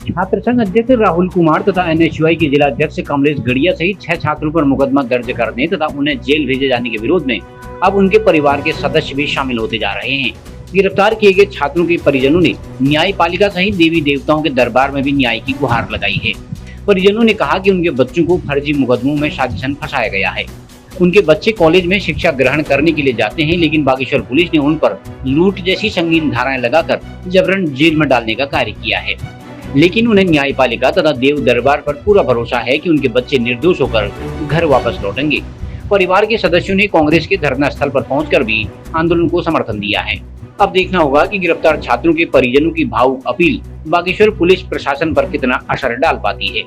छात्र संघ अध्यक्ष राहुल कुमार तथा एनएसयूआई के जिला अध्यक्ष कमलेश गड़िया सहित 6 छात्रों पर मुकदमा दर्ज करने तथा उन्हें जेल भेजे जाने के विरोध में अब उनके परिवार के सदस्य भी शामिल होते जा रहे हैं। गिरफ्तार किए गए छात्रों के परिजनों ने न्यायपालिका सहित देवी देवताओं के दरबार में भी न्याय की गुहार लगाई है। परिजनों ने कहा कि उनके बच्चों को फर्जी मुकदमों में साजिशन फंसाया गया है। उनके बच्चे कॉलेज में शिक्षा ग्रहण करने के लिए जाते हैं, लेकिन बागेश्वर पुलिस ने उन पर लूट जैसी संगीन धाराएं लगाकर जबरन जेल में डालने का कार्य किया है। लेकिन उन्हें न्यायपालिका तथा देव दरबार पर पूरा भरोसा है कि उनके बच्चे निर्दोष होकर घर वापस लौटेंगे। परिवार के सदस्यों ने कांग्रेस के धरना स्थल पर पहुंचकर भी आंदोलन को समर्थन दिया है। अब देखना होगा कि गिरफ्तार छात्रों के परिजनों की भावुक अपील बागेश्वर पुलिस प्रशासन पर कितना असर डाल पाती है।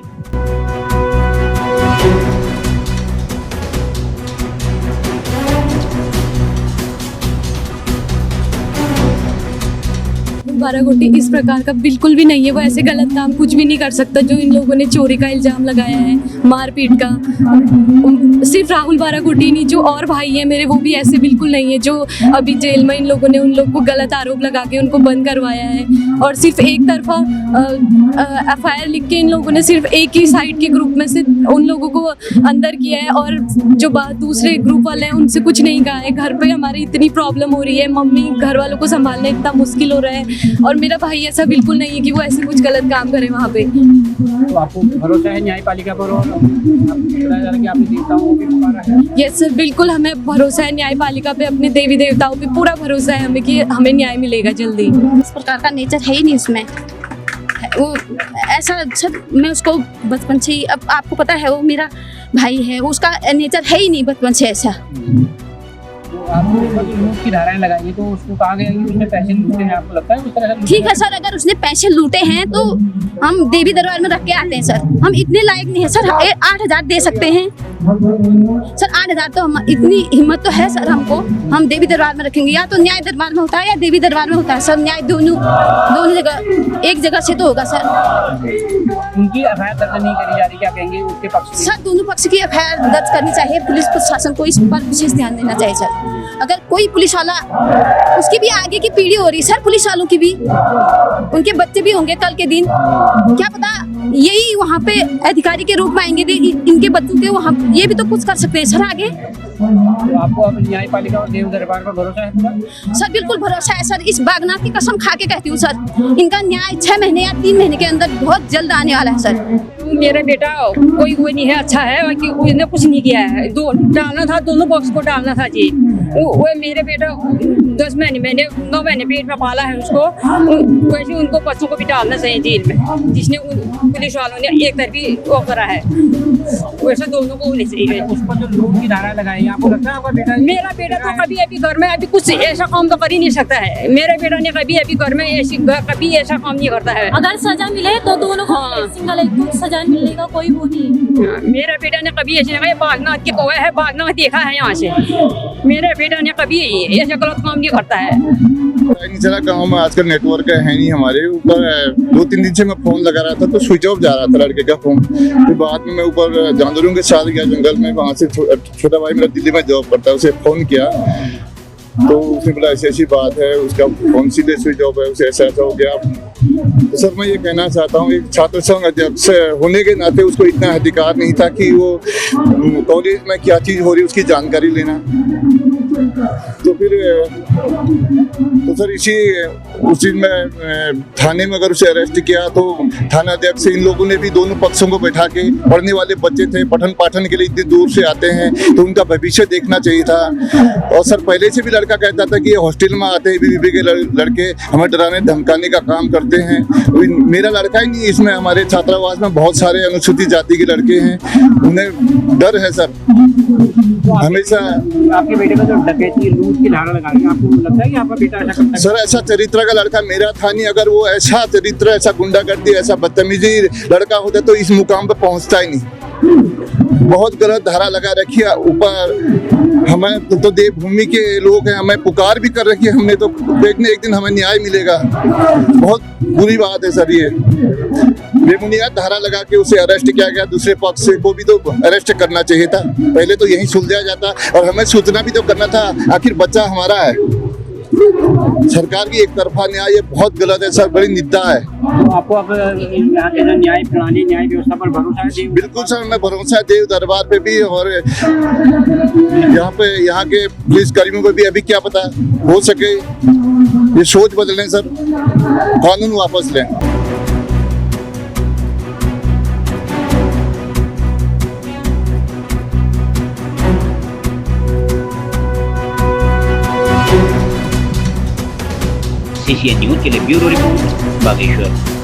12 कोटी इस प्रकार का बिल्कुल भी नहीं है। वो ऐसे गलत काम कुछ भी नहीं कर सकता जो इन लोगों ने चोरी का इल्जाम लगाया है, मारपीट का। सिर्फ राहुल 12 कोटी नहीं, जो और भाई हैं मेरे वो भी ऐसे बिल्कुल नहीं है जो अभी जेल में इन लोगों ने उन लोग को गलत आरोप लगा के उनको बंद करवाया है। और सिर्फ एक तरफा FIR लिख के इन लोगों ने सिर्फ एक ही साइड के ग्रुप में से उन लोगों को अंदर किया है और जो दूसरे ग्रुप वाले हैं उनसे कुछ नहीं कहा है। घर पे हमारी इतनी प्रॉब्लम हो रही है, मम्मी घर वालों को संभालना इतना मुश्किल हो रहा है और मेरा भाई ऐसा बिल्कुल नहीं है कि वो ऐसे कुछ गलत काम करे वहाँ पे। तो आपको भरोसा है न्यायपालिका पर और कि आपने देवताओं को भी पुकारा है? यस सर, बिल्कुल हमें भरोसा है न्यायपालिका पे, अपने देवी देवताओं पे पूरा भरोसा है हमें कि हमें न्याय मिलेगा जल्दी। इस प्रकार का नेचर है ही नहीं उसमें। वो ऐसा सर, मैं उसको बचपन से ही, अब आपको पता है वो मेरा भाई है, उसका नेचर है ही नहीं बचपन से ऐसा। तो आपको लूट की धाराएं लगाई है तो उसको कहा गया कि उसने पैसे लूटे हैं, आपको लगता है उस तरह से? ठीक है सर, अगर उसने पैसे लूटे हैं तो हम देवी दरबार में रख के आते हैं सर। हम इतने लायक नहीं है सर, 8,000 दे सकते हैं सर। 8,000 तो हम, इतनी हिम्मत तो है सर हमको, हम देवी दरबार में रखेंगे। या तो न्याय दरबार में होता है या देवी दरबार में होता है सर। न्याय दोनों जगह, एक जगह से तो होगा सर। उनकी FIR दर्ज नहीं करी जा रही, क्या कहेंगे उसके पक्ष में? सर दोनों पक्ष की FIR दर्ज करनी चाहिए। पुलिस प्रशासन को इस पर विशेष ध्यान देना चाहिए सर। अगर कोई पुलिस वाला, उसकी भी आगे की पीढ़ी हो रही है सर, पुलिस वालों की भी, उनके बच्चे भी होंगे कल के दिन, क्या पता यही वहाँ पे अधिकारी के रूप में आएंगे, इनके बच्चों के वहाँ ये भी तो कुछ कर सकते हैं सर आगे। तो आपको अब न्यायपालिका और देव दरबार पर भरोसा है पूरा? सर बिल्कुल भरोसा है सर, इस बागनाथ की कसम खा के कहती हूँ सर, इनका न्याय 6 महीने या 3 महीने के अंदर बहुत जल्द आने वाला है सर। मेरा बेटा कोई वो नहीं है, अच्छा है कि उसने कुछ नहीं किया है। डालना था, दोनों पक्ष को डालना था जी। वो मेरे बेटा 10 महीने, मैंने 9 महीने पेट में पाला है उसको, वैसे उनको बच्चों को भी डालना चाहिए जेल में, जिसने पुलिस वालों ने एक तरफी वो करा है, वैसे दोनों को होनी चाहिए। उस पर जो लूट की धाराएं लगाई, आपको लगता है आपका बेटा? मेरा बेटा तो कभी अभी घर में अभी कुछ ऐसा काम तो कर ही नहीं सकता है। मेरे बेटा ने कभी अभी घर में कभी ऐसा काम नहीं करता है। अगर सजा मिले तो दोनों को सिंगल एक सजा मिलने का कोई वो नहीं। मेरे बेटा ने कभी ऐसे नहीं, बागनाथ के कौवा है, बागनाथ देखा है यहाँ से। मेरे बेटा ने कभी ऐसा गलत काम नहीं करता है। चला गाँव में आजकल नेटवर्क है नहीं हमारे ऊपर। 2-3 दिन से मैं फोन लगा रहा था तो स्विच ऑफ जा रहा था लड़के का फोन। फिर बाद में मैं ऊपर जानवरों के साथ गया जंगल में, वहाँ से छोटा भाई मेरा दिल्ली में जॉब करता है, उसे फोन किया तो उसने बोला ऐसी ऐसी बात है, उसका फोन सीधे स्विच ऑफ है, उसे ऐसा ऐसा हो गया। तो सर मैं ये कहना चाहता हूँ, एक छात्र संघ अध्यक्ष होने के नाते उसको इतना अधिकार नहीं था कि वो कॉलेज में क्या चीज़ हो रही है उसकी जानकारी लेना। तो फिर तो सर उस दिन में थाने में अगर उसे अरेस्ट किया तो थाना अध्यक्ष इन लोगों ने भी दोनों पक्षों को बैठा के, पढ़ने वाले बच्चे थे, पठन पाठन के लिए इतनी दूर से आते हैं तो उनका भविष्य देखना चाहिए था। और सर पहले से भी लड़का कहता था कि ये हॉस्टल में आते हैं बीबी के लड़के हमें डराने धमकाने का काम करते हैं। मेरा लड़का ही नहीं, इसमें हमारे छात्रावास में बहुत सारे अनुसूचित जाति के लड़के हैं, उन्हें डर है सर हमेशा। आपके बेटे का जो डकैती लूट की धारा लगा के, आपको लगता है कि आपका बेटा ऐसा करता है? सर ऐसा चरित्र का लड़का मेरा था नहीं। अगर वो ऐसा चरित्र, ऐसा गुंडागर्दी, ऐसा बदतमीजी लड़का होता तो इस मुकाम पर पहुंचता ही नहीं। बहुत गलत धारा लगा रखी है ऊपर। हमें तो देवभूमि के लोग हैं, हमें पुकार भी कर रखी है हमने, तो देखने एक दिन हमें न्याय मिलेगा। बहुत बुरी बात है सर, ये बेबुनियाद धारा लगा के उसे अरेस्ट किया गया। दूसरे पक्ष को भी तो अरेस्ट करना चाहिए था, पहले तो यहीं सुलझाया जाता और हमें सोचना भी तो करना था, आखिर बच्चा हमारा है। सरकार की एक तरफा न्याय ये बहुत गलत है सर, बड़ी निंदा है। तो आपको अब यहाँ के जो न्याय प्रणाली, न्याय व्यवस्था पर भरोसा है? बिल्कुल सर, मैं भरोसा है देव दरबार पे भी, और यहाँ के पुलिस कर्मियों को भी। अभी क्या पता, हो सके ये सोच बदलें सर, कानून वापस लें। CCN न्यूज के लिए ब्यूरो रिपोर्ट बागेश्वर।